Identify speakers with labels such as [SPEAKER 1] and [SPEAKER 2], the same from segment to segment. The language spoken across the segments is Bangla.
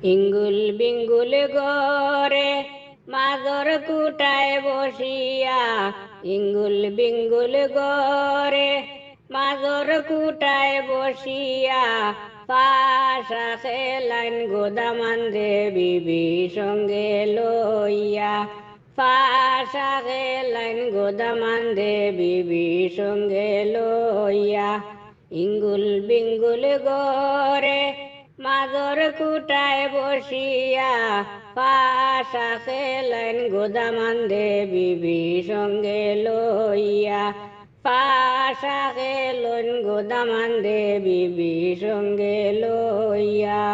[SPEAKER 1] ইঙ্গুল বিঙ্গুল গরে মাদর কুটায় বসিয়া, ইঙ্গুল বিঙ্গুল গরে মাদর কুটায় বসিয়া, পাশা খেলাইন গোদামান্দে বিবি সঙ্গে লইয়া, পাশা খেলাইন গোদামান্দে বিবি সঙ্গে লইয়া। ইঙ্গুল বিঙ্গুল গরে মাদর কুটায় বসিয়া, পাশা খেলেন গোদামান্দে বিবি সঙ্গে লইয়া, পাশা খেলেন গোদামান্দে বিবি সঙ্গে লইয়া।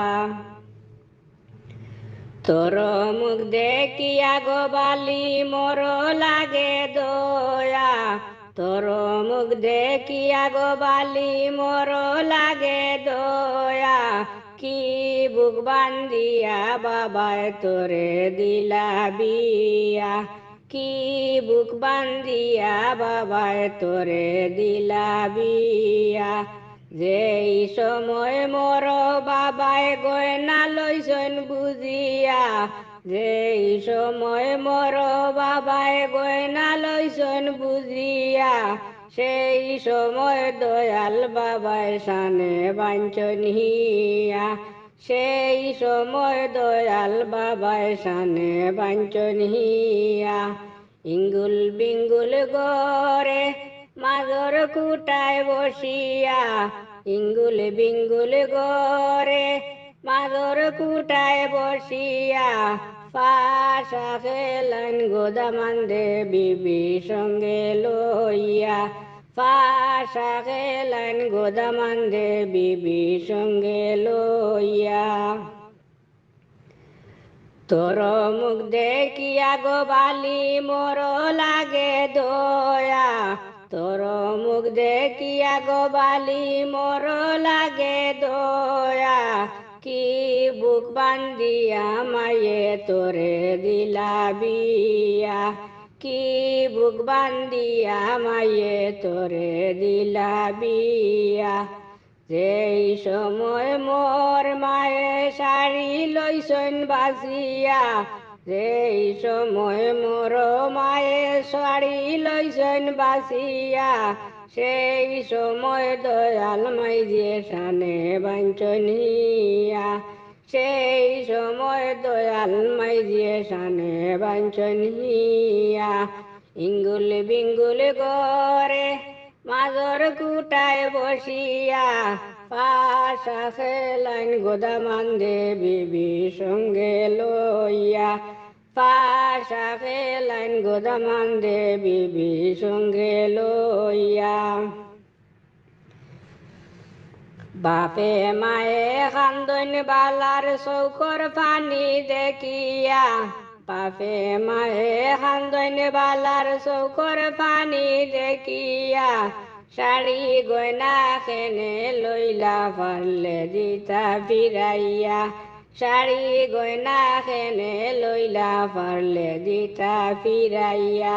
[SPEAKER 1] তোর মুখ দেখিয়া গোবালি মোর লাগে দয়া, তোর মুখ দেখিয়া গোবালি মোর লাগে দয়া, কি বুক বান্ধিয়া বাবায় তোরে দিলা বিয়া, কি বুক বান্ধিয়া বাবায় তোরে দিলা বিয়া। যেই সময় মোর বাবায় গয়না লইছেন বুঝিয়া, যেই সময় মোর বাবায় গয়না লইছেন বুঝিয়া, সেই সময় দয়াল বাবায় সানে বাঞ্ছন হিয়া, সেই সময় দয়াল বাবায় সানে বাঞ্ছন হিয়া। ইঙ্গুল বিঙ্গুল গরে মাদর কুটায় বসিয়া, ইঙ্গুল বিঙ্গুল গরে মাদর কুটায় বসিয়া, পাশা খেলেন গোদামান্দে বিবি সঙ্গে লইয়া, পাশা খেলেন গোদামান্দে বিবি সঙ্গে লইয়া। তোর মুখ দেখিয়া গোবালি মোর লাগে দয়া, তোর মুখ দেখিয়া গোবালি মোর লাগে দয়া, কি বুক বান্ধিয়া মায়ে তোরে দিলা বিয়া, কি বুক বান্ধিয়া মায়ে তোরে দিলা বিয়া। যেই সময় মোর মায়ে শাড়ি লইছেন বাসিয়া, যেই সময় মোর মায়ে শাড়ি লইছেন বাসিয়া, সেই সময় দয়াল মাই যে সানে বাঞ্ছন হিয়া, সেই সময় দয়াল মাই যে সানে বাঞ্ছন হিয়া। ইঙ্গুল বিঙ্গুল গরে মাদর কুটায় বসিয়া, পাশা খেলেন গোদামান্দে বিবি সঙ্গে লইয়া, পাশা খেলেন গোদামান্দে বিবি সঙ্গে লইয়া। বাপে মায়ে কান্দন বালার চৌকর পানি দেখিয়া, বাপে মায়ে কান্দন বালার চৌকর পানি দেখিয়া, শাড়ি গয়না খেনে লইলা পারলে দিতা ফিরাইয়া, শাড়ি গয়না খেনে লইলা পারলে দিতা ফিরাইয়া।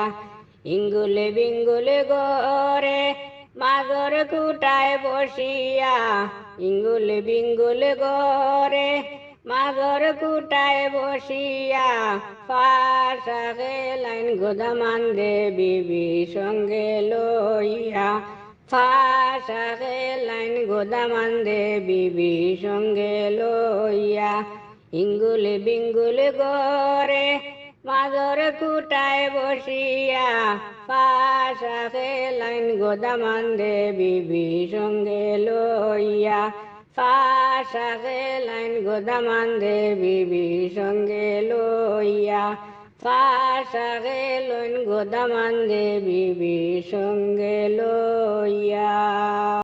[SPEAKER 1] ইঙ্গুল বিঙ্গুল গরে মাদর কুটায় বসিয়া, ইঙ্গুল বিঙ্গুল গরে মাদর কুটায় বসিয়া, পাশা খেলেন গোদামান্দে বিবি সঙ্গে লইয়া, পাশা খেলেন গোদামান্দে বিবি সঙ্গে লইয়া। ইঙ্গুল বিঙ্গুল গরে মাদর কুটায় বসিয়া, পাশা খেলেন গোদামান্দে বিবি সঙ্গে লইয়া, পাশা খেলেন গোদামান্দে বিবি সঙ্গে লইয়া, পাশা খেলেন গোদামান্দে বিবি সঙ্গে লইয়া।